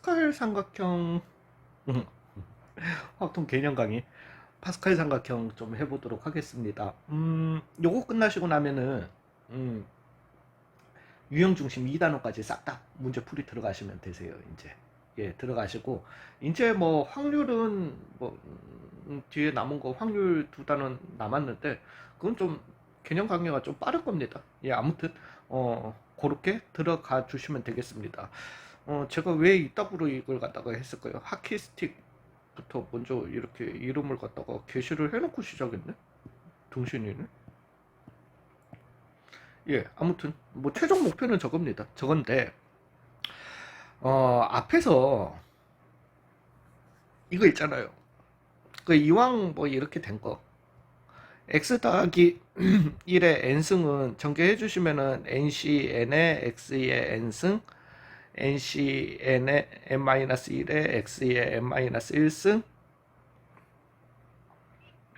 파스칼 삼각형 음, 확통 개념 강의 파스칼 삼각형 좀 해보도록 하겠습니다. 요거 끝나시고 나면은 음, 유형 중심 2단원까지 싹 다 문제 풀이 들어가시면 되세요. 이제 예 들어가시고 이제 뭐 확률은 뭐 뒤에 남은 거 확률 2단원 남았는데 그건 좀 개념 강의가 좀 빠를 겁니다. 예 아무튼 그렇게 들어가 주시면 되겠습니다. 제가 왜 이따구로 이걸 갖다가 했을까요? 하키스틱부터 먼저 이렇게 이름을 갖다가 게시를 해놓고 시작했네? 등신이네? 예, 아무튼, 뭐, 최종 목표는 저겁니다. 저건데, 앞에서 이거 있잖아요. 그 이왕 뭐 이렇게 된 거. x 더하기 1의 n승은 전개해 주시면은 nc n의 x의 n승, nc n의 n-1의 x의 n-1승,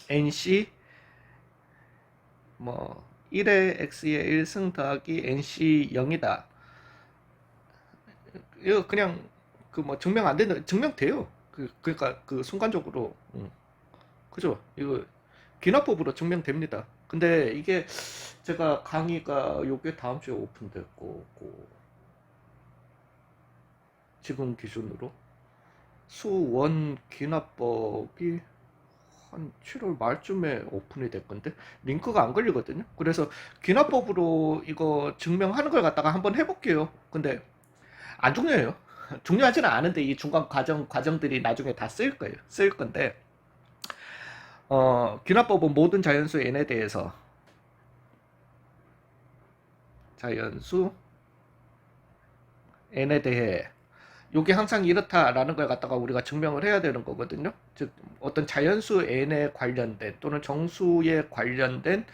nc 뭐 1의 x의 1승 더하기 nc 0이다. 이거 그냥 그 뭐 증명 안 된다. 증명돼요. 그러니까 그 순간적으로 그죠? 이거 기납법으로 증명됩니다. 근데 이게 제가 강의가 요게 다음 주에 오픈됐고 지금 기준으로 수원 기납법이 한 7월 말쯤에 오픈이 될 건데 링크가 안 걸리거든요. 그래서 기납법으로 이거 증명하는 걸 갖다가 한번 해볼게요. 근데 안 중요해요. 중요하지는 않은데 이 중간 과정들이 나중에 다 쓰일 거예요. 쓰일 건데 기납법은 모든 자연수 n에 대해서 자연수 n에 대해 요게 항상 이렇다라는 걸 갖다가 우리가 증명을 해야 되는 거거든요. 즉 어떤 자연수 n에 관련된 또는 정수에 관련된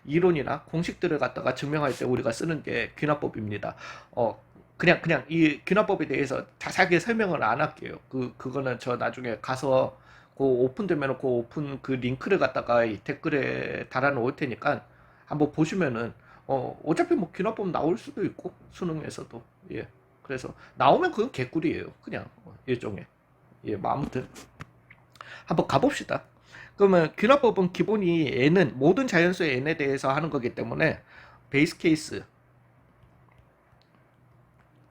이론이나 공식들을 갖다가 증명할 때 우리가 쓰는 게 귀납법입니다. 그냥 이 귀납법에 대해서 자세하게 설명을 안 할게요. 그거는 저 나중에 가서 그 오픈되면 그 오픈 그 링크를 갖다가 이 댓글에 달아 놓을 테니까 한번 보시면은 어차피 뭐 귀납법 나올 수도 있고 수능에서도 예. 그래서 나오면 그건 개꿀이에요. 그냥 일종의 예, 뭐 아무튼 한번 가봅시다. 그러면 귀납법은 기본이 n은 모든 자연수의 n에 대해서 하는 거기 때문에 베이스 케이스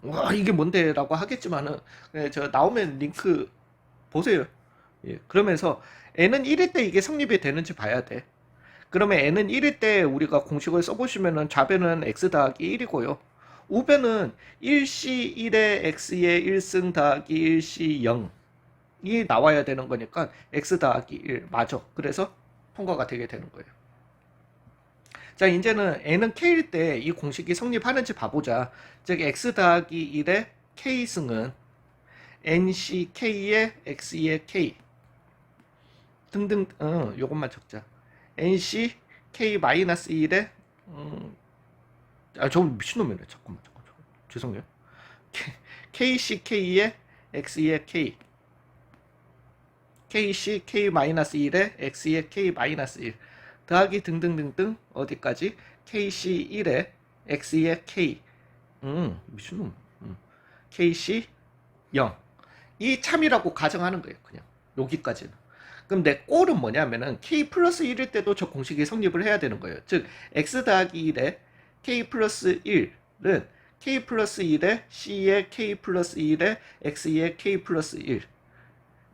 와 이게 뭔데라고 하겠지만은 예, 저 나오면 링크 보세요. 예, 그러면서 n은 1일 때 이게 성립이 되는지 봐야 돼. 그러면 n은 1일 때 우리가 공식을 써보시면은 좌변은 x 더하기 1이고요. 우변은 1c 1의 x의 1승 더하기 1c 0이 나와야 되는 거니까 x 더하기 1 맞아. 그래서 통과가 되게 되는 거예요. 자 이제는 n은 k일 때 이 공식이 성립하는지 봐보자. 즉 x 더하기 1의 k승은 nck의 x의 k 등등 요것만 적자. nc k-1의 저 미친놈이네. 잠깐만. 죄송해요. kck의 x의 k kc k-1의 x의 k-1 더하기 등등등등 어디까지 kc1의 x의 k 미친놈 kc 0 이 참이라고 가정하는 거예요. 그냥 여기까지는. 그럼 내 꼴은 뭐냐면은 k 플러스 1일 때도 저 공식이 성립을 해야 되는 거예요. 즉 x 더하기 1에 k 플러스 1은 k 플러스 1에 c의 k 플러스 1에 x의 k 플러스 1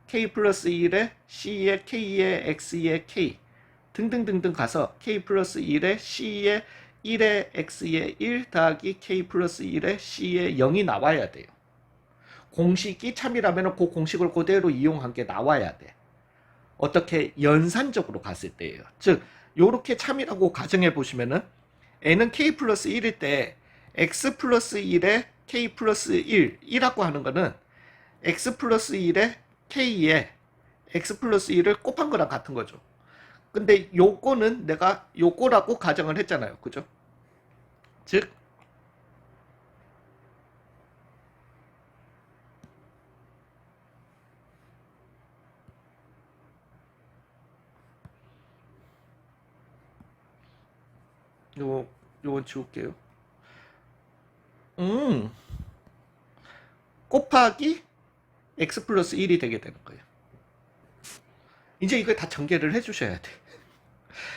k 플러스 1에 c의 k의 x의 k 등등등등 가서 k 플러스 1에 c의 1의 x의 1 더하기 k 플러스 1에 c의 0이 나와야 돼요. 공식이 참이라면 그 공식을 그대로 이용한 게 나와야 돼. 어떻게 연산적으로 갔을 때예요. 즉 요렇게 참이라고 가정해 보시면은 n은 k 플러스 1일 때 x 플러스 1에 k 플러스 1이라고 하는 거는 x 플러스 1에 k에 x 플러스 1을 곱한 거랑 같은 거죠. 근데 요거는 내가 요거라고 가정을 했잖아요. 그죠? 즉 요건 지울게요. 음 곱하기 x 플러스 1이 되게 되는 거예요. 이제 이걸 다 전개를 해주셔야 돼.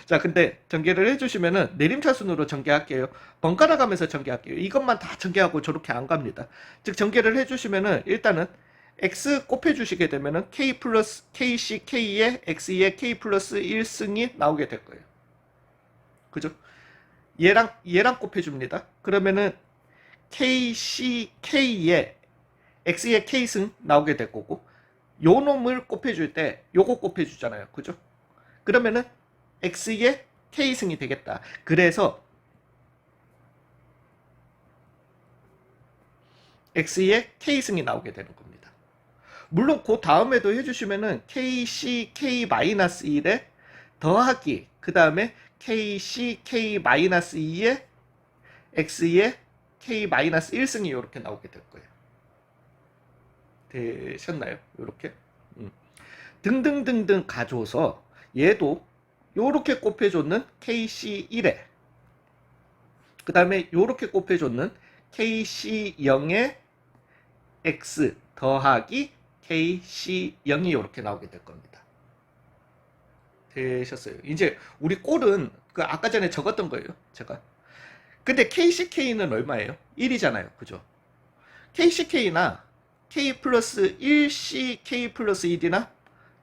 자, 근데 전개를 해주시면은 내림차순으로 전개할게요. 번갈아 가면서 전개할게요. 이것만 다 전개하고 저렇게 안 갑니다. 즉, 전개를 해주시면은 일단은 x 곱해주시게 되면은 k 플러스 kc k에 x에 k 플러스 1승이 나오게 될 거예요. 그죠? 얘랑 곱해줍니다. 그러면은 kc k에 x에 k승 나오게 될 거고, 요 놈을 곱해줄 때 요거 곱해주잖아요. 그죠? 그러면은 x의 k승이 되겠다. 그래서 x의 k승이 나오게 되는 겁니다. 물론 그 다음에도 해주시면은 kc k-1에 더하기 그 다음에 kc k-2에 x의 k-1승이 이렇게 나오게 될 거예요. 되셨나요? 이렇게 등등등등 가져서 얘도 요렇게 곱해줬는 kc1에 그 다음에 요렇게 곱해줬는 kc0에 x 더하기 kc0이 이렇게 나오게 될 겁니다. 되셨어요? 이제 우리 꼴은 그 아까 전에 적었던 거예요, 제가. 근데 kck는 얼마예요? 1이잖아요. 그죠? kck나 k 플러스 1c k 플러스 1이나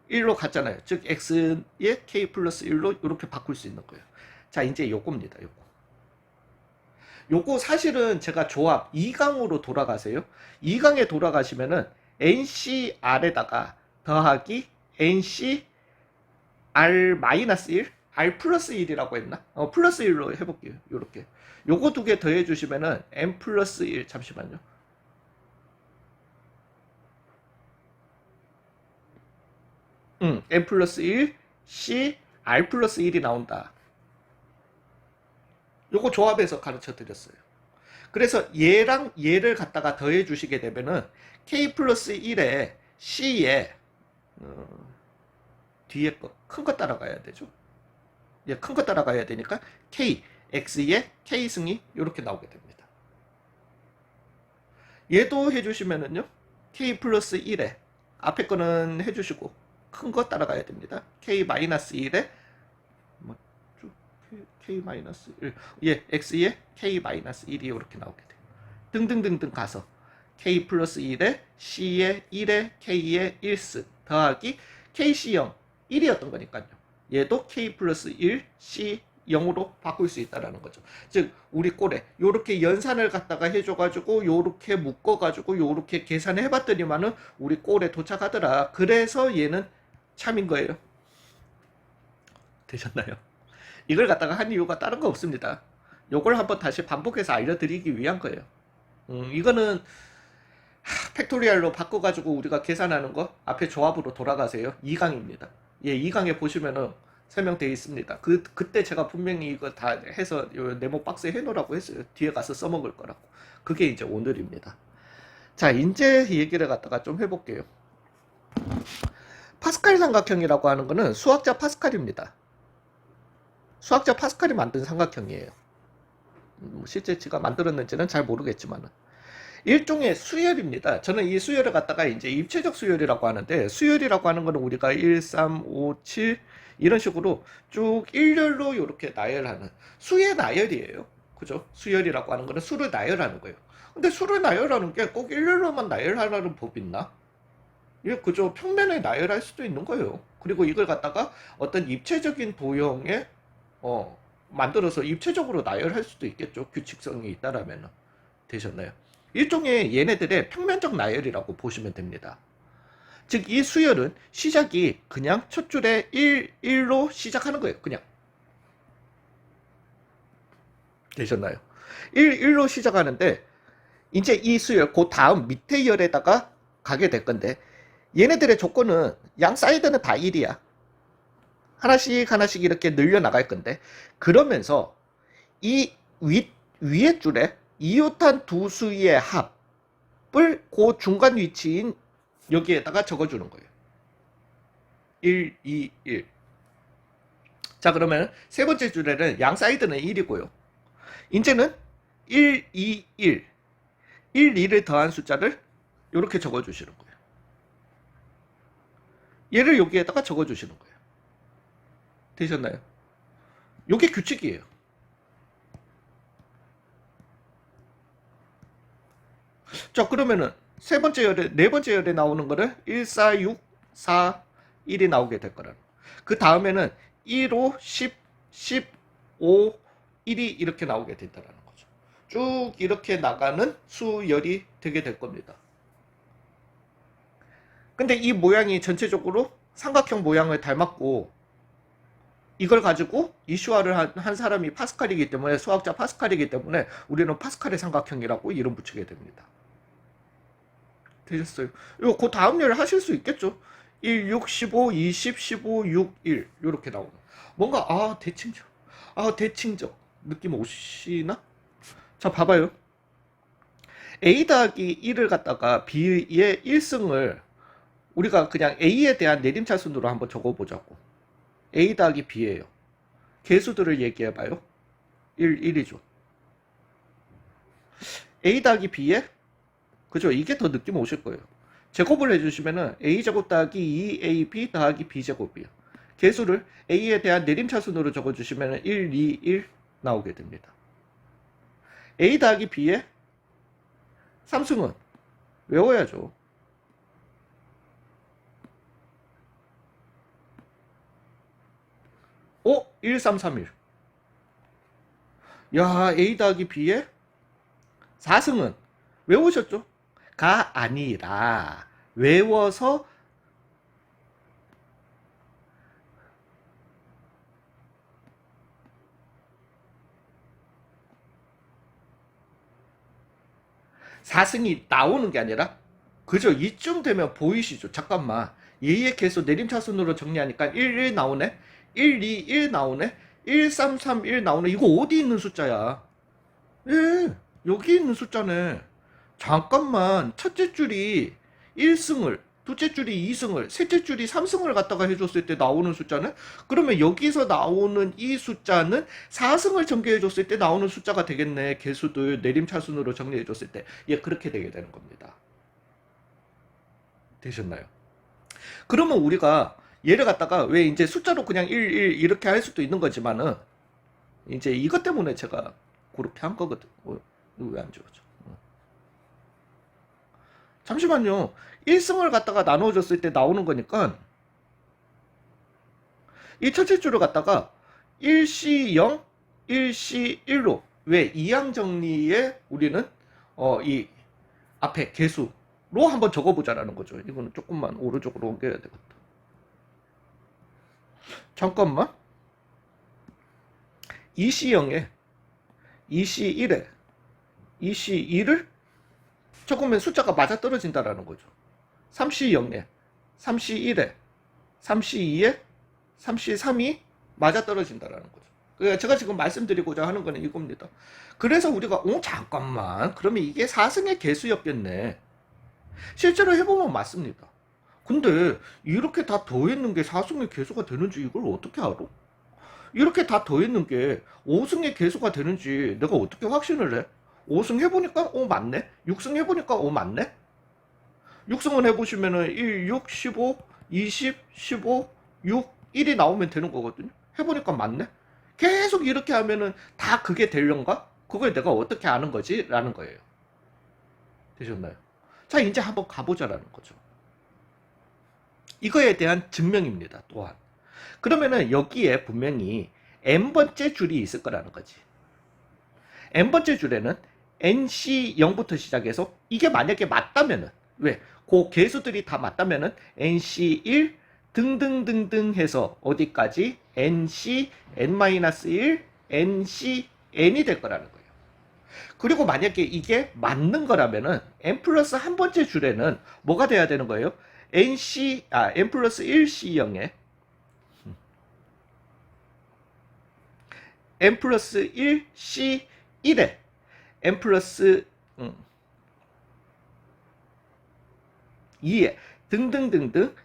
1로 갔잖아요. 즉 x에 k 플러스 1로 이렇게 바꿀 수 있는 거예요. 자, 이제 요겁니다. 요거 사실은 제가 조합 2강으로 돌아가세요. 2강에 돌아가시면은 ncr에다가 더하기 nc r-1 r 플러스 1이라고 했나? 플러스 1로 해볼게요. 요렇게 요거 두 개 더해 주시면은 n 플러스 1 잠시만요. n 플러스 1 c r 플러스 1이 나온다. 요거 조합해서 가르쳐 드렸어요. 그래서 얘랑 얘를 갖다가 더해 주시게 되면은 k 플러스 1에 c에 뒤에 거 큰 거 따라가야 되죠. 예, 큰 거 따라가야 되니까 k x에 k승이 이렇게 나오게 됩니다. 얘도 해주시면은요 k 플러스 1에 앞에 거는 해주시고 큰 거 따라가야 됩니다. k-1에 k-1 예, x에 k-1이 이렇게 나오게 돼요. 등등등등 가서 k 플러스 1에 c에 1에 k에 1승 더하기 kc0 1이었던 거니까요. 얘도 k 플러스 1 c 0으로 바꿀 수 있다라는 거죠. 즉 우리 꼴에 요렇게 연산을 갖다가 해줘가지고 요렇게 묶어가지고 요렇게 계산을 해봤더니만은 우리 꼴에 도착하더라. 그래서 얘는 참인 거예요. 되셨나요? 이걸 갖다가 한 이유가 다른 거 없습니다. 요걸 한번 다시 반복해서 알려드리기 위한 거예요. 이거는 팩토리얼로 바꿔가지고 우리가 계산하는 거 앞에 조합으로 돌아가세요. 2강입니다. 예, 2강에 보시면은 설명되어 있습니다. 그때 제가 분명히 이거 다 해서 네모 박스에 해놓으라고 했어요. 뒤에 가서 써먹을 거라고. 그게 이제 오늘입니다. 자, 이제 얘기를 갖다가 좀 해볼게요. 파스칼 삼각형이라고 하는 거는 수학자 파스칼입니다. 수학자 파스칼이 만든 삼각형이에요. 실제 제가 만들었는지는 잘 모르겠지만은. 일종의 수열입니다. 저는 이 수열을 갖다가 이제 입체적 수열이라고 하는데, 수열이라고 하는 거는 우리가 1, 3, 5, 7 이런 식으로 쭉 일렬로 이렇게 나열하는 수의 나열이에요. 그죠? 수열이라고 하는 거는 수를 나열하는 거예요. 근데 수를 나열하는 게 꼭 일렬로만 나열하라는 법 있나? 예, 그죠? 평면에 나열할 수도 있는 거예요. 그리고 이걸 갖다가 어떤 입체적인 도형에 만들어서 입체적으로 나열할 수도 있겠죠. 규칙성이 있다라면. 되셨나요? 일종의 얘네들의 평면적 나열이라고 보시면 됩니다. 즉 이 수열은 시작이 그냥 첫 줄에 1로 시작하는 거예요. 그냥. 되셨나요? 1로 시작하는데 이제 이 수열 그 다음 밑에 열에다가 가게 될 건데 얘네들의 조건은 양 사이드는 다 1이야. 하나씩 하나씩 이렇게 늘려나갈 건데 그러면서 이 위에 줄에 이웃한 두 수의 합을 그 중간 위치인 여기에다가 적어주는 거예요. 1, 2, 1. 자, 그러면 세 번째 줄에는 양 사이드는 1이고요. 이제는 1, 2, 1. 1, 2를 더한 숫자를 이렇게 적어주시는 거예요. 얘를 여기에다가 적어주시는 거예요. 되셨나요? 요게 규칙이에요. 자, 그러면은 세 번째 열에, 네 번째 열에 나오는 거를 1, 4, 6, 4, 1이 나오게 될 거라는. 그 다음에는 1, 5, 10, 15, 1이 이렇게 나오게 된다는 거죠. 쭉 이렇게 나가는 수열이 되게 될 겁니다. 근데 이 모양이 전체적으로 삼각형 모양을 닮았고, 이걸 가지고 이슈화를 한 사람이 파스칼이기 때문에, 수학자 파스칼이기 때문에 우리는 파스칼의 삼각형이라고 이름 붙이게 됩니다. 되셨어요? 이거 그 다음 예를 하실 수 있겠죠? 1, 6, 15, 20, 15, 6, 1 이렇게 나오는. 뭔가 대칭적 느낌 오시나? 자, 봐봐요. A 더하기 1을 갖다가 B의 1승을 우리가 그냥 A에 대한 내림차순으로 한번 적어보자고. A 더하기 B예요. 개수들을 얘기해봐요. 1, 1이죠. A 더하기 B에, 그죠? 이게 더 느낌 오실 거예요. 제곱을 해주시면은 A제곱 더하기 2AB 더하기 B제곱이에요. 개수를 A에 대한 내림차순으로 적어주시면은 1, 2, 1 나오게 됩니다. A 더하기 B에 3승은 외워야죠. 1, 3, 3, 1. 야, A 더하기 B에 4승은 외우셨죠? 가 아니라 외워서 사승이 나오는 게 아니라, 그죠? 이쯤 되면 보이시죠? 잠깐만, 얘의 개수 내림차순으로 정리하니까 1, 1 나오네, 1, 2, 1 나오네, 1, 3, 3, 1 나오네. 이거 어디 있는 숫자야? 예, 여기 있는 숫자네. 잠깐만, 첫째 줄이 1승을, 둘째 줄이 2승을, 셋째 줄이 3승을 갖다가 해줬을 때 나오는 숫자는, 그러면 여기서 나오는 이 숫자는 4승을 전개해줬을 때 나오는 숫자가 되겠네. 개수들 내림차순으로 정리해줬을 때. 예, 그렇게 되게 되는 겁니다. 되셨나요? 그러면 우리가 얘를 갖다가 왜 이제 숫자로 그냥 1, 1 이렇게 할 수도 있는 거지만은, 이제 이것 때문에 제가 그렇게 한 거거든. 왜 안 지워져? 잠시만요. 1승을 갖다가 나눠줬을 때 나오는 거니까, 이 첫째 줄을 갖다가 1C0, 1C1로, 왜 이항 정리에 우리는 이 앞에 개수로 한번 적어보자라는 거죠. 이거는 조금만 오른쪽으로 옮겨야 되겠다. 잠깐만. 2C0에 2C1에 2C2를 적으면 숫자가 맞아떨어진다라는 거죠. 3C0에 3C1에 3C2에 3C3이 맞아떨어진다라는 거죠. 그러니까 제가 지금 말씀드리고자 하는 거는 이겁니다. 그래서 우리가 잠깐만, 그러면 이게 4승의 개수였겠네. 실제로 해보면 맞습니다. 근데 이렇게 다 더했는 게 4승의 개수가 되는지 이걸 어떻게 알아? 이렇게 다 더했는 게 5승의 개수가 되는지 내가 어떻게 확신을 해? 5승 해보니까 맞네. 6승 해보니까 맞네. 6승은 해보시면은 1, 6, 15, 20, 15, 6, 1이 나오면 되는 거거든요. 해보니까 맞네. 계속 이렇게 하면은 다 그게 되려는가? 그걸 내가 어떻게 아는 거지? 라는 거예요. 되셨나요? 자, 이제 한번 가보자라는 거죠. 이거에 대한 증명입니다. 또한. 그러면은 여기에 분명히 n번째 줄이 있을 거라는 거지. n번째 줄에는 nc0부터 시작해서 이게 만약에 맞다면은, 왜? 그 개수들이 다 맞다면은 nc1 등등등등 해서 어디까지? nc, n-1, nc, n이 될 거라는 거예요. 그리고 만약에 이게 맞는 거라면은 n 플러스 한 번째 줄에는 뭐가 돼야 되는 거예요? n 플러스 1c0에 n 플러스 1c1에 n 플러스 2에 등등등등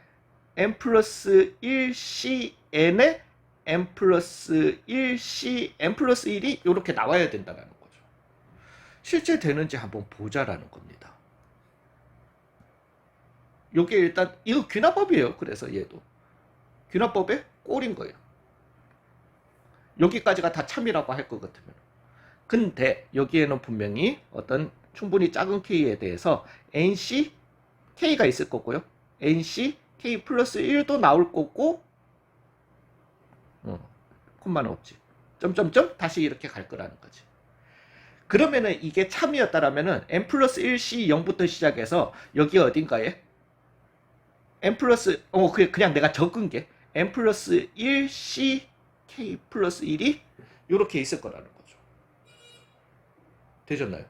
n 플러스 1cn에 n 플러스 1c n 플러스 1이 이렇게 나와야 된다는 거죠. 실제 되는지 한번 보자라는 겁니다. 요게 일단 이거 귀납법이에요. 그래서 얘도 귀납법의 꼴인 거예요. 여기까지가 다 참이라고 할 것 같으면. 근데 여기에는 분명히 어떤 충분히 작은 k에 대해서 nc k가 있을 거고요. nc k 플러스 1도 나올 거고, 콤마는 없지. 점점점 다시 이렇게 갈 거라는 거지. 그러면은 이게 참이었다라면은 n 플러스 1c 0부터 시작해서 여기 어딘가에 n 플러스 그냥 내가 적은 게 n 플러스 1c k 플러스 1이 이렇게 있을 거라는 거죠. 되셨나요?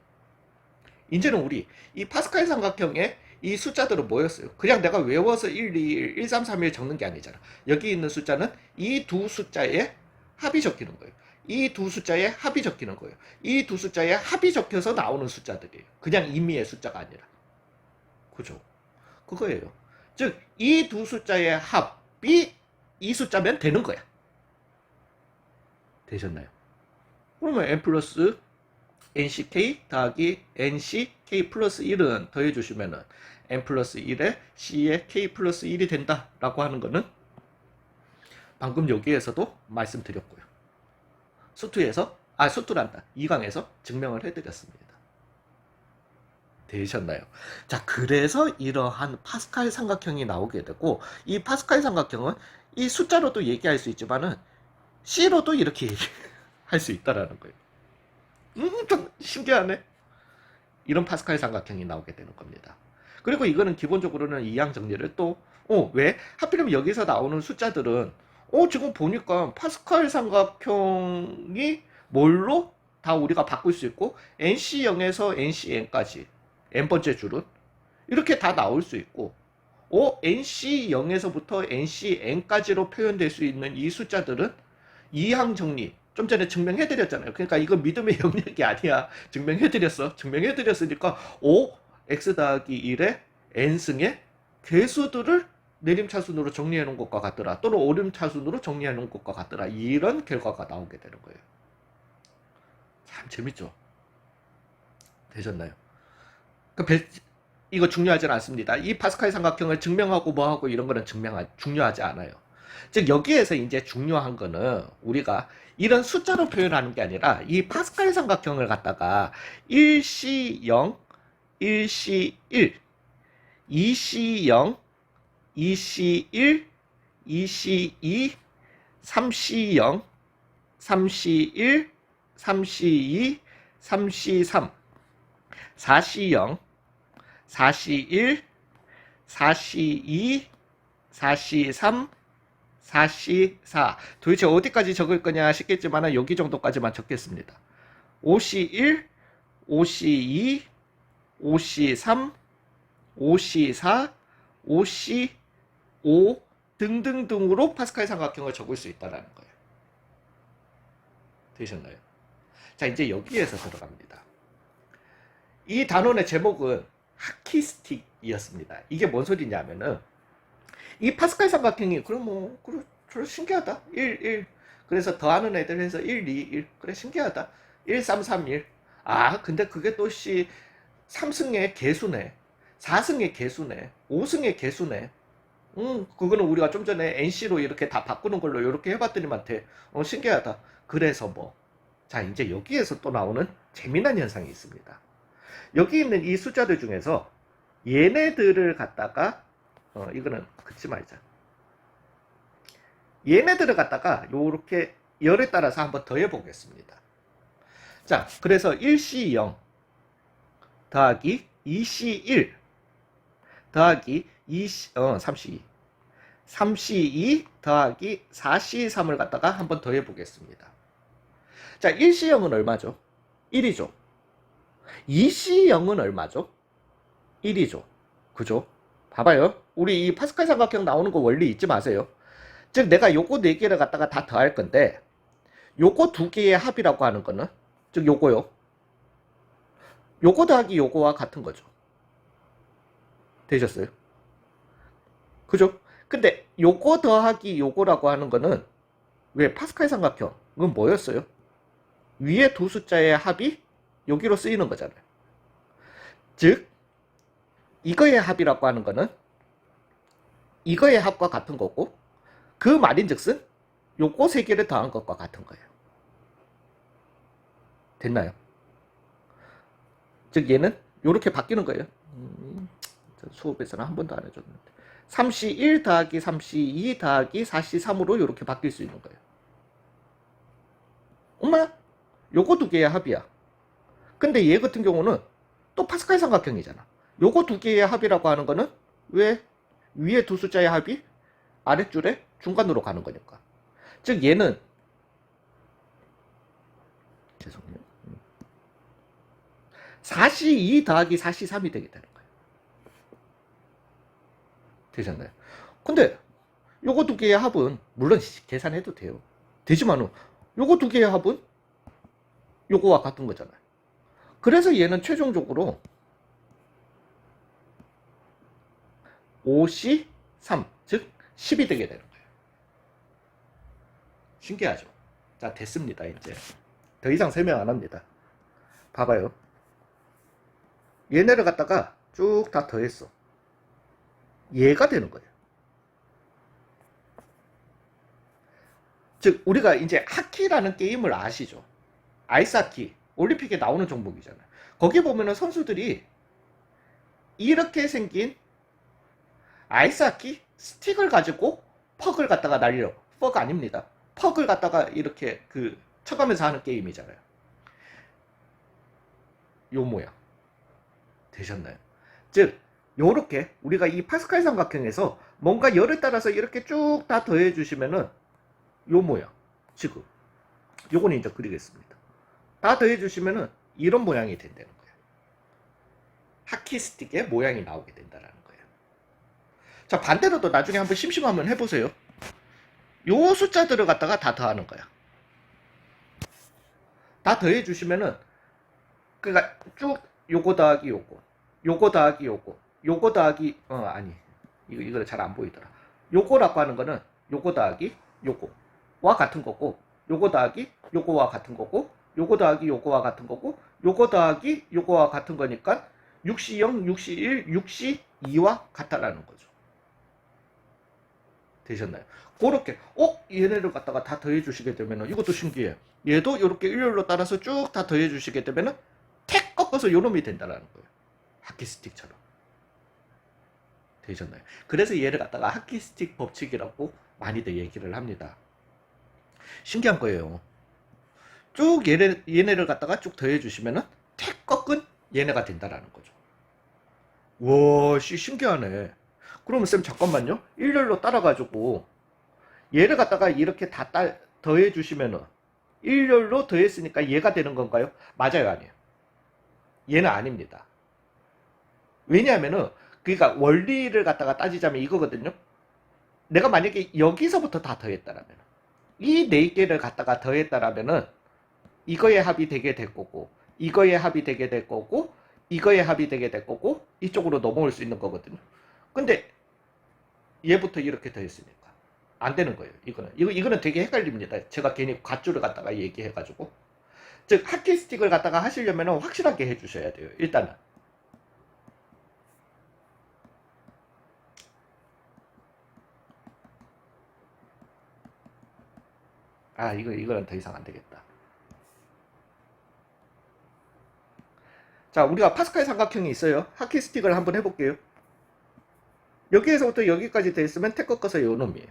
이제는 우리 이 파스칼 삼각형의 이 숫자들은 뭐였어요? 그냥 내가 외워서 1, 2, 1, 1, 3, 3, 1 적는 게 아니잖아. 여기 있는 숫자는 이 두 숫자의 합이 적히는 거예요. 이 두 숫자의 합이 적히는 거예요. 이 두 숫자의 합이 적혀서 나오는 숫자들이에요. 그냥 임의의 숫자가 아니라. 그죠? 그거예요. 즉, 이 두 숫자의 합이 이 숫자면 되는 거야. 되셨나요? 그러면 n 플러스 nck 더하기 nck 플러스 1은 더해주시면은 n 플러스 1에 c에 k 플러스 1이 된다라고 하는 거는 방금 여기에서도 말씀드렸고요. 수투란다. 2강에서 증명을 해드렸습니다. 되셨나요? 자, 그래서 이러한 파스칼 삼각형이 나오게 되고, 이 파스칼 삼각형은 이 숫자로도 얘기할 수 있지만은 C로도 이렇게 얘기할 수 있다라는 거예요. 좀 신기하네. 이런 파스칼 삼각형이 나오게 되는 겁니다. 그리고 이거는 기본적으로는 이항 정리를 또, 왜? 하필이면 여기서 나오는 숫자들은, 지금 보니까 파스칼 삼각형이 뭘로 다 우리가 바꿀 수 있고, NC0에서 NCN까지, n번째 줄은, 이렇게 다 나올 수 있고, NC0에서부터 NCN까지로 표현될 수 있는 이 숫자들은 이항 정리, 좀 전에 증명해드렸잖아요. 그러니까 이거 믿음의 영역이 아니야. 증명해드렸으니까 x 더하기 1의 n승의 개수들을 내림차순으로 정리해 놓은 것과 같더라. 또는 오림차순으로 정리해 놓은 것과 같더라. 이런 결과가 나오게 되는 거예요. 참 재밌죠? 되셨나요? 이거 중요하지는 않습니다. 이 파스칼 삼각형을 증명하고 뭐하고 이런 거는 중요하지 않아요. 즉 여기에서 이제 중요한 거는 우리가 이런 숫자로 표현하는 게 아니라 이 파스칼 삼각형을 갖다가 1C0, 1C1, 2C0, 2C1, 2C2, 3C0, 3C1, 3C2, 3C3, 4C0, 4C1, 4C2, 4C3, 4C4. 도대체 어디까지 적을 거냐 싶겠지만 여기 정도까지만 적겠습니다. 5C1, 5C2, 5C3, 5C4, 5C5 등등등으로 파스칼 삼각형을 적을 수 있다는 거예요. 되셨나요? 자, 이제 여기에서 들어갑니다. 이 단원의 제목은 하키스틱이었습니다. 이게 뭔 소리냐면은 이 파스칼 삼각형이 그래 신기하다. 1, 1. 그래서 더하는 애들 해서 1, 2, 1. 그래 신기하다. 1, 3, 3, 1. 근데 그게 또 3승의 개수네. 4승의 개수네. 5승의 개수네. 그거는 우리가 좀 전에 NC로 이렇게 다 바꾸는 걸로 이렇게 해봤더니만 신기하다. 그래서 뭐. 자, 이제 여기에서 또 나오는 재미난 현상이 있습니다. 여기 있는 이 숫자들 중에서 얘네들을 갖다가 이거는 긋지 말자. 얘네들을 갖다가 요렇게 열에 따라서 한번 더해 보겠습니다. 자, 그래서 1C0 더하기 2C1 더하기 3C2 3C2 더하기 4C3을 갖다가 한번 더해 보겠습니다. 자, 1C0은 얼마죠? 1이죠. 2C0은 얼마죠? 1이죠. 그죠? 봐봐요. 우리 이 파스칼 삼각형 나오는 거 원리 잊지 마세요. 즉 내가 요거 4개를 갖다가 다 더할 건데 요거 2개의 합이라고 하는 거는 즉 요거요. 요거 더하기 요거와 같은 거죠. 되셨어요? 그죠? 근데 요거 더하기 요거라고 하는 거는 왜 파스칼 삼각형은 뭐였어요? 위에 두 숫자의 합이 여기로 쓰이는 거잖아요. 즉 이거의 합이라고 하는 거는 이거의 합과 같은 거고, 그 말인즉슨 요거 세 개를 더한 것과 같은 거예요. 됐나요? 즉 얘는 요렇게 바뀌는 거예요. 수업에서는 한 번도 안 해줬는데 3C1 더하기 3C2 더하기 4C3으로 요렇게 바뀔 수 있는 거예요. 엄마, 요거 두 개의 합이야. 근데 얘 같은 경우는 또 파스칼 삼각형이잖아. 요거 두 개의 합이라고 하는 거는 왜 위에 두 숫자의 합이 아랫줄에 중간으로 가는 거니까. 즉 얘는 죄송해요. 4C2 더하기 4C3이 되게 되는 거예요. 되셨나요? 근데 요거 두 개의 합은 물론 계산해도 돼요. 되지만은 요거 두 개의 합은 요거와 같은 거잖아요. 그래서 얘는 최종적으로 5C3, 즉 10이 되게 되는 거예요. 신기하죠? 자, 됐습니다. 이제 더 이상 설명 안 합니다. 봐봐요. 얘네를 갖다가 쭉 다 더했어. 얘가 되는 거예요. 즉 우리가 이제 하키라는 게임을 아시죠? 아이스하키, 올림픽에 나오는 종목이잖아요. 거기 보면은 선수들이 이렇게 생긴 아이스하키 스틱을 가지고 퍽을 갖다가 날려. 퍽 아닙니다. 퍽을 갖다가 이렇게 쳐가면서 하는 게임이잖아요. 요 모양. 되셨나요? 즉 요렇게 우리가 이 파스칼 삼각형에서 뭔가 열을 따라서 이렇게 쭉 다 더해 주시면은 요 모양. 지금 요거는 이제 그리겠습니다. 다 더해 주시면은 이런 모양이 된다는 거예요. 하키 스틱의 모양이 나오게 된다는 거예요. 자, 반대로도 나중에 한번 심심하면 해보세요. 요 숫자들을 갖다가 다 더하는 거야. 다 더해 주시면은 그러니까 쭉 요거 더하기 요거, 요거 더하기 요거, 요거 더하기 아니 이거 잘 안 보이더라. 요거라고 하는 거는 요거 더하기 요거와 같은 거고, 요거 더하기 요거와 같은 거고, 요거 더하기 요거와 같은 거고, 요거 더하기 요거와 같은 거니까 6C0, 6C1, 6C2와 같다라는 거죠. 되셨나요? 그렇게 얘네를 갖다가 다 더해 주시게 되면은 이것도 신기해요. 얘도 이렇게 일렬로 따라서 쭉 다 더해 주시게 되면은 택 꺾어서 요놈이 된다는 거예요. 하키스틱처럼. 되셨나요? 그래서 얘를 갖다가 하키스틱 법칙이라고 많이들 얘기를 합니다. 신기한 거예요. 쭉 얘네를 갖다가 쭉 더해 주시면은 택 꺾은 얘네가 된다라는 거죠. 와, 신기하네. 그러면 쌤 잠깐만요. 일렬로 따라가지고 얘를 갖다가 이렇게 다 더해 주시면은 일렬로 더했으니까 얘가 되는 건가요? 맞아요, 아니에요? 얘는 아닙니다. 왜냐하면은 그러니까 원리를 갖다가 따지자면 이거거든요. 내가 만약에 여기서부터 다 더했다라면 이 네 개를 갖다가 더했다라면은 이거의 합이 되게 될 거고, 이거의 합이 되게 될 거고, 이거의 합이 되게 될 거고, 이쪽으로 넘어올 수 있는 거거든요. 근데 얘부터 이렇게 더했으니까 안 되는 거예요. 이거는 되게 헷갈립니다. 제가 괜히 갓줄을 갖다가 얘기해가지고. 즉 하키스틱을 갖다가 하시려면 확실하게 해주셔야 돼요. 일단은. 이거는 더 이상 안 되겠다. 자, 우리가 파스칼 삼각형이 있어요. 하키스틱을 한번 해볼게요. 여기에서부터 여기까지 더 있으면 택 꺾어서 요 놈이에요.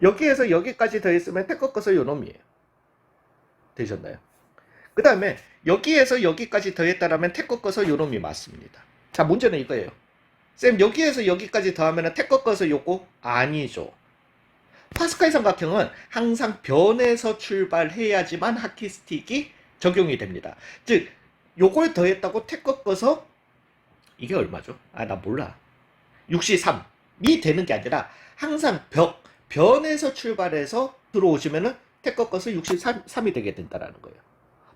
여기에서 여기까지 더 있으면 택 꺾어서 요 놈이에요. 되셨나요? 그 다음에 여기에서 여기까지 더했다라면 택 꺾어서 요 놈이 맞습니다. 자, 문제는 이거예요. 쌤, 여기에서 여기까지 더하면 택 꺾어서 요거? 아니죠. 파스칼 삼각형은 항상 변에서 출발해야지만 하키스틱이 적용이 됩니다. 즉 요걸 더했다고 택 꺾어서 이게 얼마죠? 나 몰라. 63이 되는 게 아니라 항상 변에서 출발해서 들어오시면은 택 꺾어서 63이 되게 된다는 거예요.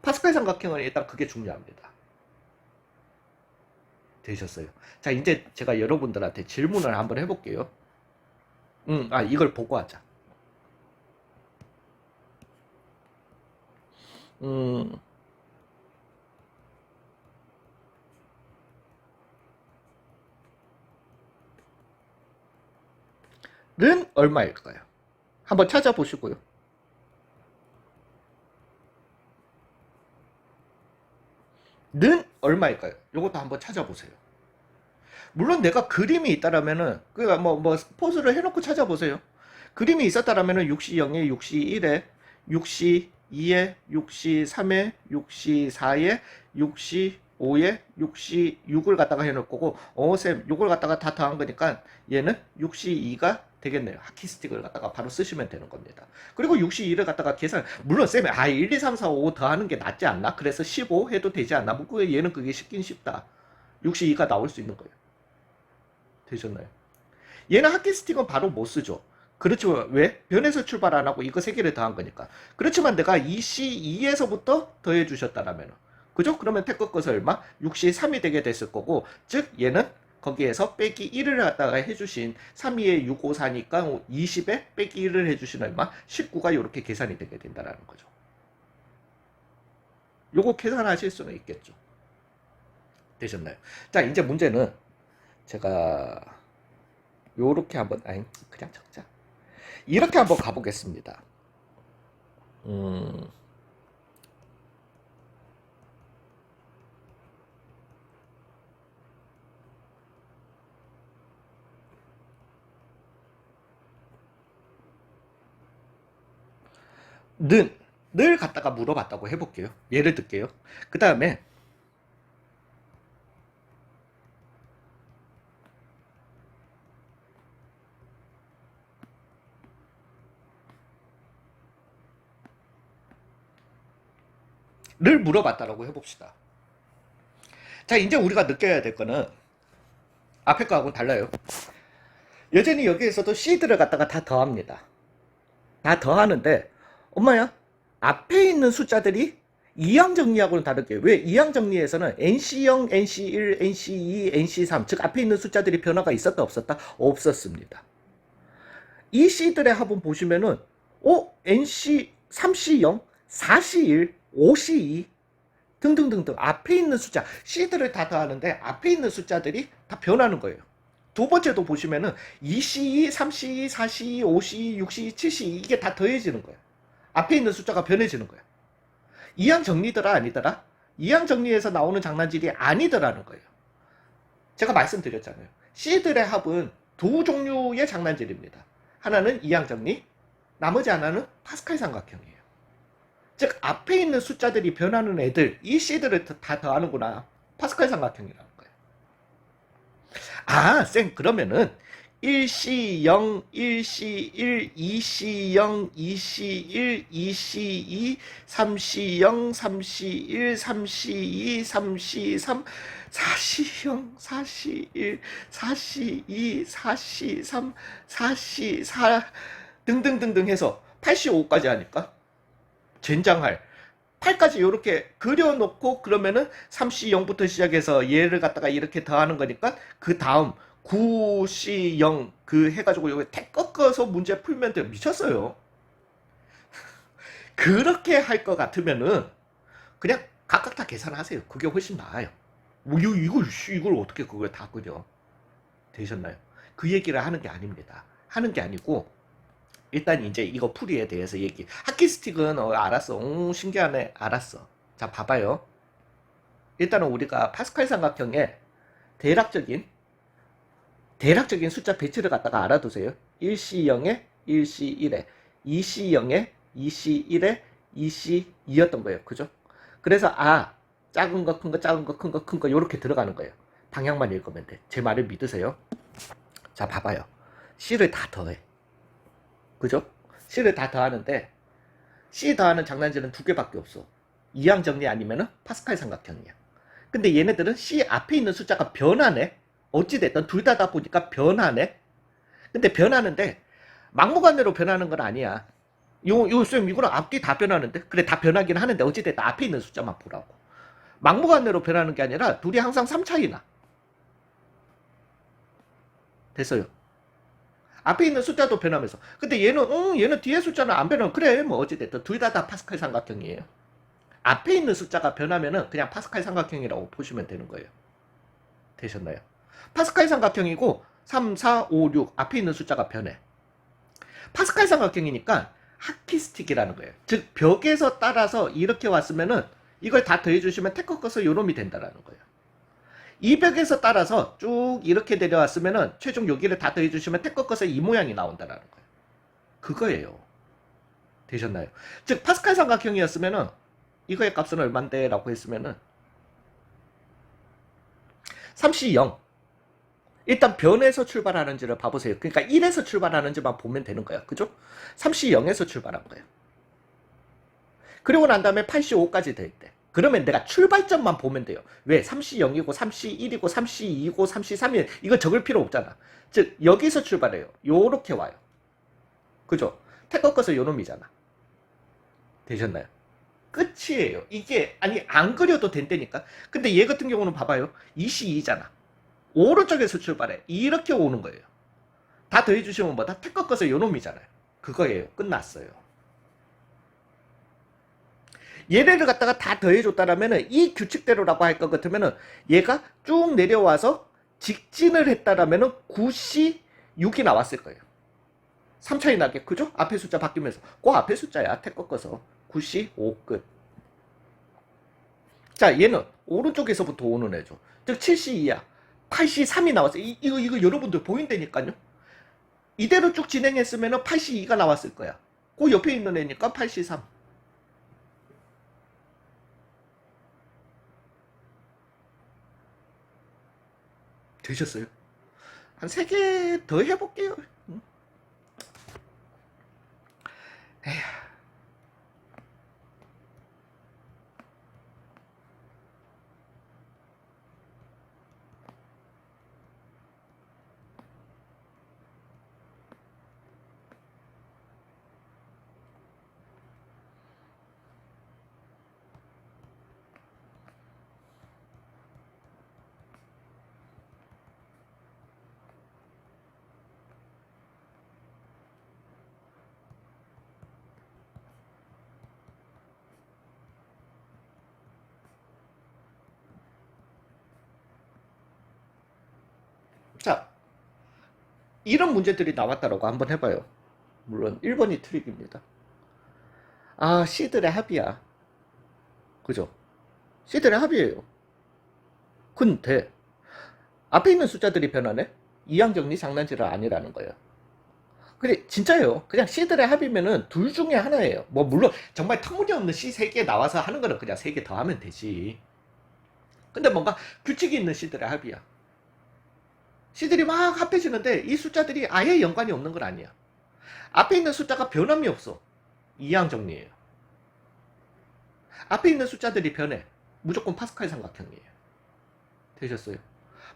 파스칼 삼각형은 일단 그게 중요합니다. 되셨어요? 자, 이제 제가 여러분들한테 질문을 한번 해볼게요. 이걸 보고 하자. 얼마일까요? 한번 찾아보시고요. 는 얼마일까요? 요것도 한번 찾아보세요. 물론 내가 그림이 있다라면은 뭐 포즈를 해놓고 찾아보세요. 그림이 있었다라면은 6시 0에 6시 1에 6시 2에 6시 3에 6시 4에 6시 5에 6시 6을 갖다가 해놓을 거고 쌤 요걸 갖다가 다 더한 거니까 얘는 6시 2가 되겠네요. 하키스틱을 갖다가 바로 쓰시면 되는 겁니다. 그리고 6시 2를 갖다가 계산 물론 쌤이 1, 2, 3, 4, 5 더하는 게 낫지 않나? 그래서 15 해도 되지 않나? 뭐 얘는 그게 쉽긴 쉽다. 6시 2가 나올 수 있는 거예요. 되셨나요? 얘는 하키스틱은 바로 못 쓰죠. 그렇죠. 왜? 변에서 출발 안 하고 이거 세 개를 더한 거니까. 그렇지만 내가 2C2에서부터 더해 주셨다라면 그죠? 그러면 태거 것은 얼마? 6C3이 되게 됐을 거고 즉 얘는 거기에서 빼기 1을 갖다가 해주신 3, 2에 6, 5, 4니까 20에 빼기 1을 해주신 얼마? 19가 이렇게 계산이 되게 된다는 거죠. 요거 계산하실 수는 있겠죠. 되셨나요? 자 이제 문제는 제가 요렇게 한번 그냥 적자 이렇게 한번 가보겠습니다. 늘 갖다가 물어봤다고 해볼게요. 예를 들게요. 그 다음에 를 물어봤다라고 해봅시다. 자 이제 우리가 느껴야 될 거는 앞에 거하고 달라요. 여전히 여기에서도 C들을 갖다가 다 더합니다. 다 더하는데 엄마야 앞에 있는 숫자들이 이항 정리하고는 다르게 왜 이항 정리에서는 NC0, NC1, NC2, NC3 즉 앞에 있는 숫자들이 변화가 있었다 없었다? 없었습니다. 이 C들의 합은 보시면은 NC 3C0, 4C1, 5C2 등등등등 앞에 있는 숫자 C들을 다 더하는데 앞에 있는 숫자들이 다 변하는 거예요. 두 번째도 보시면은 2C2, 3C2, 4C2, 5C2, 6C2, 7C2 이게 다 더해지는 거예요. 앞에 있는 숫자가 변해지는 거예요. 이항 정리더라 아니더라? 이항 정리에서 나오는 장난질이 아니더라는 거예요. 제가 말씀드렸잖아요. C들의 합은 두 종류의 장난질입니다. 하나는 이항 정리, 나머지 하나는 파스칼 삼각형이에요. 즉 앞에 있는 숫자들이 변하는 애들 이 C들을 다 더하는구나. 파스칼 삼각형이라는 거예요. 쌤 그러면은 1C0, 1C1, 2C0, 2C1, 2C2, 3C0, 3C1, 3C2, 3C3, 4C0, 4C1, 4C2, 4C3, 4C4 등등등등 해서 85까지 하니까 젠장할 8까지 이렇게 그려놓고 그러면은 3C0부터 시작해서 얘를 갖다가 이렇게 더하는 거니까 그 다음 9C0 그 해가지고 여기 택 꺾어서 문제 풀면 돼. 미쳤어요. 그렇게 할 것 같으면은 그냥 각각 다 계산하세요. 그게 훨씬 나아요. 뭐 이걸 어떻게 그걸 다 그려? 되셨나요? 그 얘기를 하는 게 아닙니다. 하는 게 아니고 일단 이제 이거 풀이에 대해서 얘기. 하키스틱은 알았어. 신기하네. 알았어. 자 봐봐요. 일단은 우리가 파스칼 삼각형의 대략적인 숫자 배치를 갖다가 알아두세요. 1C0에 1C1에 2C0에 2C1에 2C2였던 거예요. 그죠? 그래서 작은 거, 큰 거, 작은 거, 큰 거, 큰 거 이렇게 들어가는 거예요. 방향만 읽으면 돼. 제 말을 믿으세요. 자 봐봐요. C를 다 더해. 그죠? C를 다 더하는데 C 더하는 장난질은 두 개밖에 없어. 이항 정리 아니면은 파스칼 삼각형이야. 근데 얘네들은 C 앞에 있는 숫자가 변하네. 어찌됐든 둘 다 보니까 변하네. 근데 변하는데 막무가내로 변하는 건 아니야. 쌤 이거는 앞뒤 다 변하는데 그래 다 변하긴 하는데 어찌됐든 앞에 있는 숫자만 보라고. 막무가내로 변하는 게 아니라 둘이 항상 3 차이나. 됐어요. 앞에 있는 숫자도 변하면서. 근데 얘는 뒤에 숫자는 안 변하면 그래 뭐 어찌됐든 둘 다 파스칼 삼각형이에요. 앞에 있는 숫자가 변하면은 그냥 파스칼 삼각형이라고 보시면 되는 거예요. 되셨나요? 파스칼 삼각형이고 3, 4, 5, 6 앞에 있는 숫자가 변해. 파스칼 삼각형이니까 하키스틱이라는 거예요. 즉 벽에서 따라서 이렇게 왔으면은 이걸 다 더해주시면 태커 커서 요놈이 된다라는 거예요. 이 벽에서 따라서 쭉 이렇게 내려왔으면은 최종 여기를 다 더해주시면 태커 커서 이 모양이 나온다라는 거예요. 그거예요. 되셨나요? 즉 파스칼 삼각형이었으면은 이거의 값은 얼만데? 라고 했으면은 3C 0. 일단 변에서 출발하는지를 봐보세요. 그러니까 1에서 출발하는지만 보면 되는 거야. 그죠? 3C 0에서 출발한 거예요. 그리고 난 다음에 8C 5까지 될 때. 그러면 내가 출발점만 보면 돼요. 왜? 3C 0이고 3C 1이고 3C 2이고 3C 3이 이거 적을 필요 없잖아. 즉 여기서 출발해요. 요렇게 와요. 그죠? 태거 꺼서 요놈이잖아. 되셨나요? 끝이에요. 이게 아니 안 그려도 된다니까. 근데 얘 같은 경우는 봐봐요. 2C 2잖아. 오른쪽에서 출발해. 이렇게 오는 거예요. 다 더해주시면 뭐 다 태거 꺼서 요놈이잖아요. 그거예요. 끝났어요. 얘네를 갖다가 다 더해줬다라면은 이 규칙대로라고 할 것 같으면은 얘가 쭉 내려와서 직진을 했다라면은 9C 6이 나왔을 거예요. 3 차이 나게. 그죠? 앞에 숫자 바뀌면서. 그 앞에 숫자야. 택 꺾어서. 9C 5 끝. 자, 얘는 오른쪽에서부터 오는 애죠. 즉 7C 2야. 8C 3이 나왔어요. 이거 여러분들 보인다니까요. 이대로 쭉 진행했으면 8C 2가 나왔을 거야. 그 옆에 있는 애니까 8C 3. 되셨어요? 한 3개 더 해볼게요. 에휴. 자, 이런 문제들이 나왔다라고 한번 해봐요. 물론 1번이 트릭입니다. 아, C들의 합이야. 그죠? C들의 합이에요. 근데 앞에 있는 숫자들이 변하네? 이항정리 장난질은 아니라는 거예요. 근데 진짜예요. 그냥 C들의 합이면은 둘 중에 하나예요. 뭐 물론 정말 터무니없는 C 3개 나와서 하는 거는 그냥 3개 더 하면 되지. 근데 뭔가 규칙이 있는 C들의 합이야. C들이 막 합해지는데 이 숫자들이 아예 연관이 없는 건 아니야. 앞에 있는 숫자가 변함이 없어. 이항정리예요. 앞에 있는 숫자들이 변해. 무조건 파스칼 삼각형이에요. 되셨어요?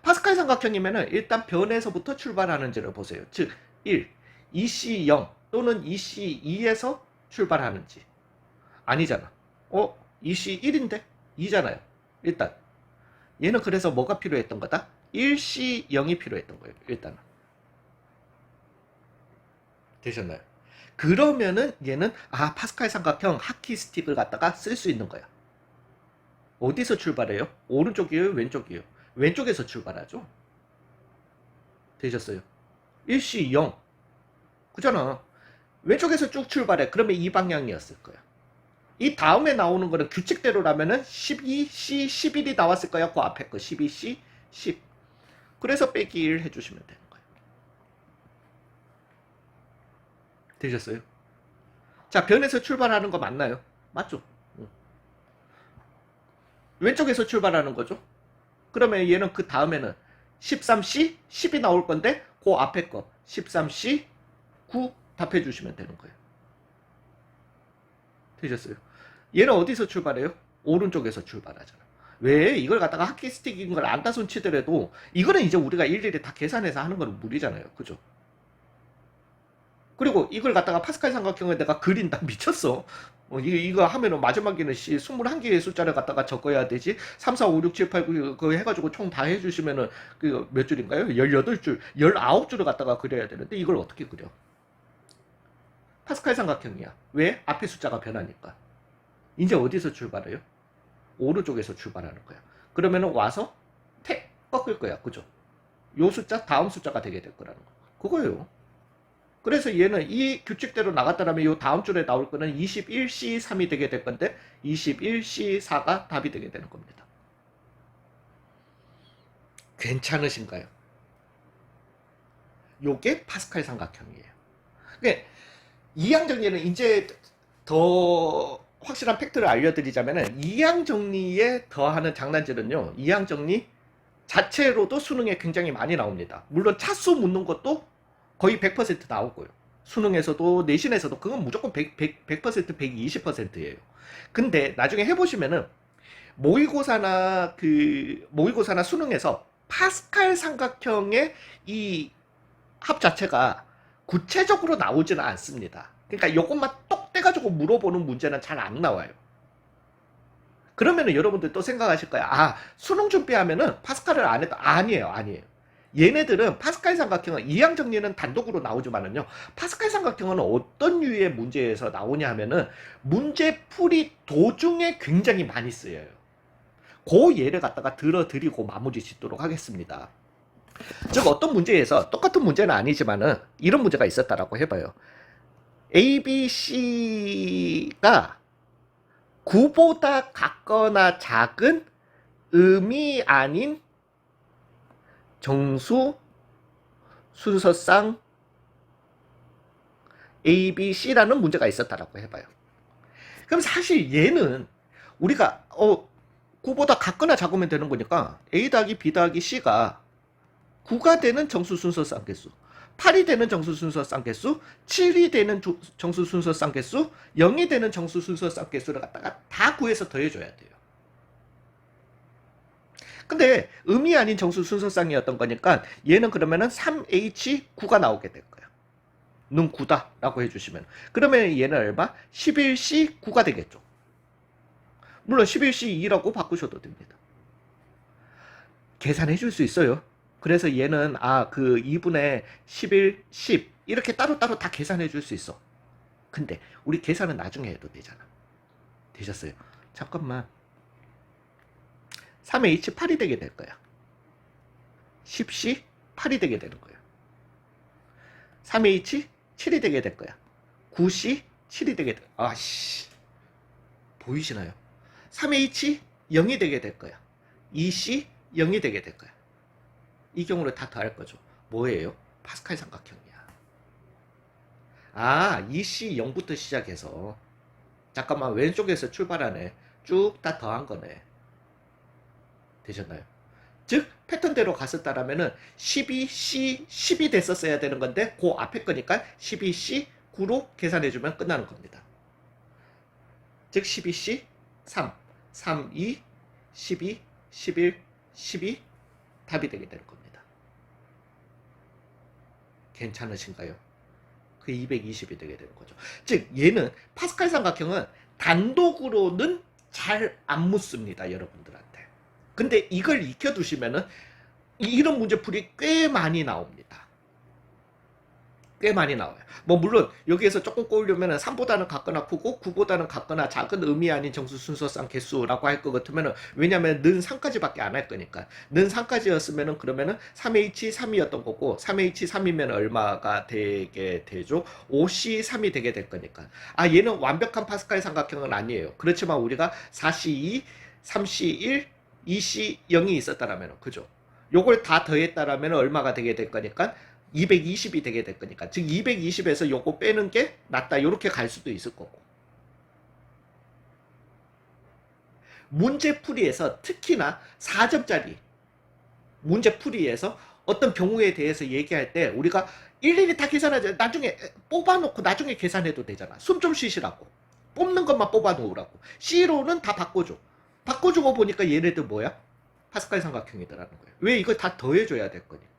파스칼 삼각형이면은 일단 변에서부터 출발하는지를 보세요. 즉 1, 2C 0 또는 2C 2에서 출발하는지. 아니잖아. 2C 1인데 2잖아요. 일단 얘는 그래서 뭐가 필요했던 거다? 1C 0이 필요했던 거예요. 일단은. 되셨나요? 그러면은 얘는 파스칼 삼각형 하키 스틱을 갖다가 쓸 수 있는 거야. 어디서 출발해요? 오른쪽이에요? 왼쪽이에요? 왼쪽에서 출발하죠. 되셨어요? 1C 0 그잖아. 왼쪽에서 쭉 출발해. 그러면 이 방향이었을 거야. 이 다음에 나오는 거는 규칙대로라면은 12C 11이 나왔을 거야. 그 앞에 거 12C 10. 그래서 빼기 1 해주시면 되는 거예요. 되셨어요? 자, 변에서 출발하는 거 맞나요? 맞죠? 왼쪽에서 출발하는 거죠. 그러면 얘는 그 다음에는 13C 10이 나올 건데 그 앞에 거 13C 9 답해 주시면 되는 거예요. 되셨어요? 얘는 어디서 출발해요? 오른쪽에서 출발하잖아. 왜? 이걸 갖다가 하키스틱인 걸 안다 손 치더라도 이거는 이제 우리가 일일이 다 계산해서 하는 거는 무리잖아요. 그죠? 그리고 이걸 갖다가 파스칼 삼각형을 내가 그린다. 미쳤어. 이거 하면은 마지막에는 21개의 숫자를 갖다가 적어야 되지. 3, 4, 5, 6, 7, 8, 9 그거 해가지고 총 다 해주시면은 그 몇 줄인가요? 18줄, 19줄을 갖다가 그려야 되는데 이걸 어떻게 그려? 파스칼 삼각형이야. 왜? 앞에 숫자가 변하니까. 이제 어디서 출발해요? 오른쪽에서 출발하는 거야. 그러면은 와서 택 꺾을 거야. 그죠? 요 숫자 다음 숫자가 되게 될 거라는 거. 그거예요. 그래서 얘는 이 규칙대로 나갔다면 이 다음 줄에 나올 거는 21C3이 되게 될 건데 21C4가 답이 되게 되는 겁니다. 괜찮으신가요? 요게 파스칼 삼각형이에요. 그러니까 이항 정리는 이제 더 확실한 팩트를 알려드리자면 이항 정리에 더하는 장난질은요. 이항 정리 자체로도 수능에 굉장히 많이 나옵니다. 물론 차수 묻는 것도 거의 100% 나오고요. 수능에서도 내신에서도 그건 무조건 100, 120%예요. 근데 나중에 해보시면은 모의고사나 수능에서 파스칼 삼각형의 이 합 자체가 구체적으로 나오지는 않습니다. 그러니까 이것만 똑 떼가지고 물어보는 문제는 잘 안 나와요. 그러면은 여러분들 또 생각하실 거야. 아, 수능 준비하면은 파스칼을 안 했다. 아니에요. 얘네들은 파스칼 삼각형은 이항 정리는 단독으로 나오지만은요. 파스칼 삼각형은 어떤 류의 문제에서 나오냐 하면은 문제풀이 도중에 굉장히 많이 쓰여요. 그 예를 갖다가 들어드리고 마무리 짓도록 하겠습니다. 즉 어떤 문제에서 똑같은 문제는 아니지만은 이런 문제가 있었다라고 해봐요. A, B, C가 9보다 같거나 작은 음이 아닌 정수 순서쌍 A, B, C라는 문제가 있었다라고 해봐요. 그럼 사실 얘는 우리가 9보다 같거나 작으면 되는 거니까 A 더하기 B 더하기 C가 9가 되는 정수 순서 쌍개수, 8이 되는 정수 순서 쌍개수, 7이 되는 정수 순서 쌍개수, 0이 되는 정수 순서 쌍개수를 갖다가 다 구해서 더해줘야 돼요. 근데 음이 아닌 정수 순서 쌍이었던 거니까 얘는 그러면은 3H9가 나오게 될 거야. 는 9다 라고 해주시면. 그러면 얘는 얼마? 11C9가 되겠죠. 물론 11C2라고 바꾸셔도 됩니다. 계산해 줄 수 있어요. 그래서 얘는 그 2분의 11, 10 이렇게 따로따로 다 계산해 줄 수 있어. 근데 우리 계산은 나중에 해도 되잖아. 되셨어요? 잠깐만. 3H8이 되게 될 거야. 10C 8이 되게 되는 거야. 3H 7이 되게 될 거야. 9C 7이 되게 될 거야. 아씨. 보이시나요? 3H 0이 되게 될 거야. 2C 0이 되게 될 거야. 이 경우를 다 더할 거죠. 뭐예요? 파스칼 삼각형이야. 2C 0부터 시작해서 잠깐만 왼쪽에서 출발하네. 쭉 다 더한 거네. 되셨나요? 즉 패턴대로 갔었다라면은 12C 10이 됐었어야 되는 건데 그 앞에 거니까 12C 9로 계산해주면 끝나는 겁니다. 즉 12C 3, 3, 2, 12, 11, 12 답이 되게 되는 겁니다. 괜찮으신가요? 그 220이 되게 되는 거죠. 즉 얘는 파스칼 삼각형은 단독으로는 잘 안 묻습니다. 여러분들한테. 근데 이걸 익혀두시면은 이런 문제풀이 꽤 많이 나옵니다. 꽤 많이 나와요. 뭐 물론 여기에서 조금 꼬으려면 3보다는 같거나 크고 9보다는 같거나 작은 의미 아닌 정수 순서쌍 개수라고 할 것 같으면은 왜냐면 는 3까지밖에 안 할 거니까 는 3까지였으면은 그러면은 3H3이었던 거고 3H3이면 얼마가 되게 되죠? 5C3이 되게 될 거니까 얘는 완벽한 파스칼 삼각형은 아니에요. 그렇지만 우리가 4C2, 3C1, 2C0이 있었다라면 그죠? 요걸 다 더했다라면 얼마가 되게 될 거니까 220이 되게 될 거니까 즉 220에서 요거 빼는 게 낫다 이렇게 갈 수도 있을 거고 문제풀이에서 특히나 4점짜리 문제풀이에서 어떤 경우에 대해서 얘기할 때 우리가 일일이 다 계산하지 나중에 뽑아놓고 나중에 계산해도 되잖아. 숨 좀 쉬시라고 뽑는 것만 뽑아놓으라고 C로는 다 바꿔주고 보니까 얘네들 뭐야? 파스칼 삼각형이더라는 거예요. 왜 이걸 다 더해줘야 될 거니까.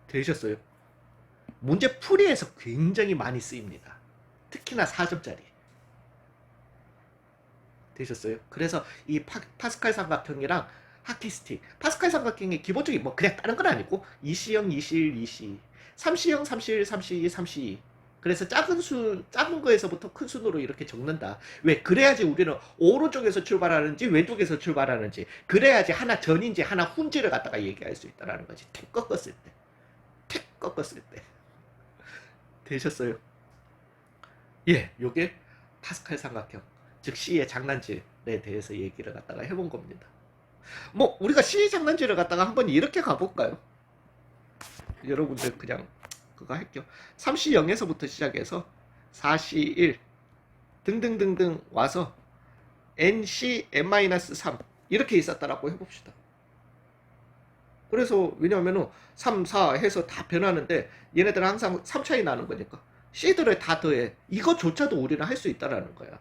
되셨어요? 문제 풀이에서 굉장히 많이 쓰입니다. 특히나 4점짜리. 되셨어요? 그래서 이 파스칼 삼각형이랑 하키스틱 파스칼 삼각형의 기본적인 뭐 그냥 다른 건 아니고 2C0, 2C1, 2C 3C0, 3C1, 3C2, 3C2 그래서 작은 거에서부터 큰 순으로 이렇게 적는다. 왜? 그래야지 우리는 오른쪽에서 출발하는지 왼쪽에서 출발하는지 그래야지 하나 전인지 하나 후인지를 갖다가 얘기할 수 있다는 거지. 택 꺾었을 때. 택 꺾었을 때. 되셨어요? 예, 요게 파스칼 삼각형, 즉 C의 장난질에 대해서 얘기를 갖다가 해본 겁니다. 뭐 우리가 C의 장난질을 갖다가 한번 이렇게 가볼까요? 여러분들 그냥 그거 할게요. 3C 0에서부터 시작해서 4C 1 등등등등 와서 NC N-3 이렇게 있었다라고 해봅시다. 그래서 왜냐하면 3, 4 해서 다 변하는데 얘네들은 항상 3 차이 나는 거니까 C들을 다 더해. 이거조차도 우리는 할 수 있다라는 거야.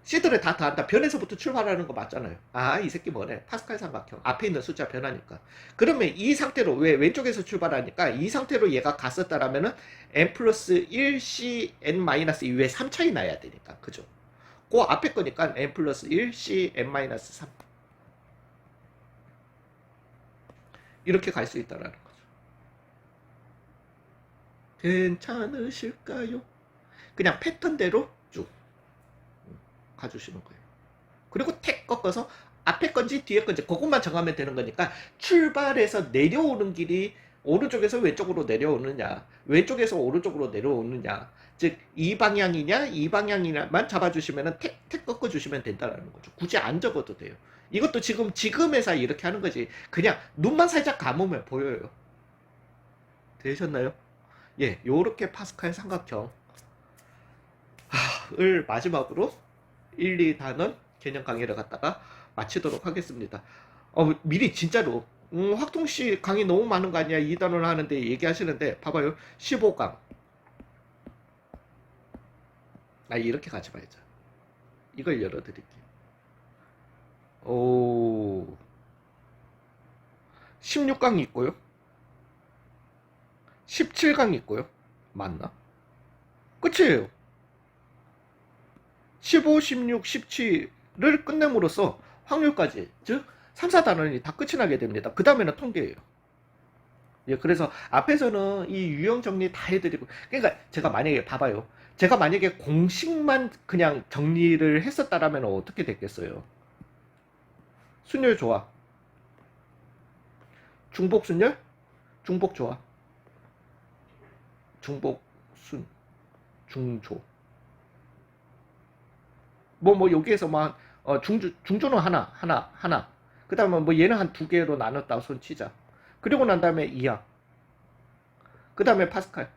C들을 다 더한다. 변에서부터 출발하는 거 맞잖아요. 아, 이 새끼 뭐네. 파스칼 삼각형. 앞에 있는 숫자 변하니까. 그러면 이 상태로, 왜 왼쪽에서 출발하니까 이 상태로 얘가 갔었다라면은 n 플러스 1 c n-2 위에 3 차이 나야 되니까. 그죠? 그 앞에 거니까 n 플러스 1 c n-3 이렇게 갈 수 있다라는 거죠. 괜찮으실까요? 그냥 패턴대로 쭉 가주시는 거예요. 그리고 택 꺾어서 앞에 건지 뒤에 건지 그것만 정하면 되는 거니까 출발해서 내려오는 길이 오른쪽에서 왼쪽으로 내려오느냐, 왼쪽에서 오른쪽으로 내려오느냐, 즉 이 방향이냐 이 방향이냐만 잡아주시면 택 꺾어주시면 된다는 거죠. 굳이 안 적어도 돼요. 이것도 지금에서 이렇게 하는 거지. 그냥 눈만 살짝 감으면 보여요. 되셨나요? 예, 요렇게 파스칼 삼각형을 마지막으로 1, 2단원 개념 강의를 갖다가 마치도록 하겠습니다. 미리 진짜로 확통씨 강의 너무 많은 거 아니야? 2단원 하는데 얘기하시는데 봐봐요. 15강 이렇게 가지 말자. 이걸 열어드릴게요. 오, 16강 있고요. 17강 있고요. 맞나? 끝이에요. 15, 16, 17를 끝냄으로써 확률까지, 즉 3, 4단원이 다 끝이 나게 됩니다. 그 다음에는 통계예요. 예, 그래서 앞에서는 이 유형 정리 다 해드리고, 그러니까 제가 만약에 봐봐요. 제가 만약에 공식만 그냥 정리를 했었다라면 어떻게 됐겠어요? 순열 좋아. 중복 순열? 중복 좋아. 중복 순 중조. 뭐 여기에서 중조는 하나. 그 다음에 뭐 얘는 한 2개로 나눴다 손 치자. 그리고 난 다음에 이항. 그 다음에 파스칼.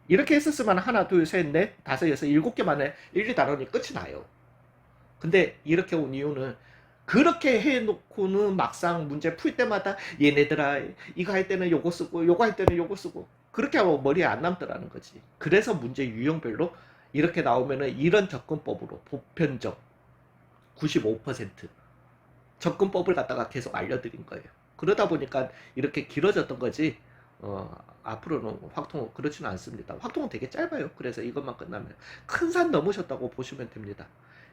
이렇게 했었으면 하나, 둘, 셋, 넷, 다섯, 여섯, 7개 만에 1, 2단원이 끝이 나요. 근데 이렇게 온 이유는 그렇게 해놓고는 막상 문제 풀 때마다 얘네들아 이거 할 때는 요거 쓰고 요거 할 때는 요거 쓰고 그렇게 하고 머리에 안 남더라는 거지. 그래서 문제 유형별로 이렇게 나오면은 이런 접근법으로 보편적 95% 접근법을 갖다가 계속 알려드린 거예요. 그러다 보니까 이렇게 길어졌던 거지. 앞으로는 확통은 그렇지는 않습니다. 확통은 되게 짧아요. 그래서 이것만 끝나면 큰 산 넘으셨다고 보시면 됩니다.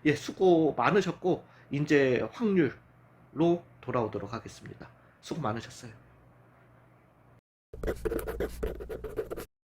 예, 수고 많으셨고 이제 확률로 돌아오도록 하겠습니다. 수고 많으셨어요.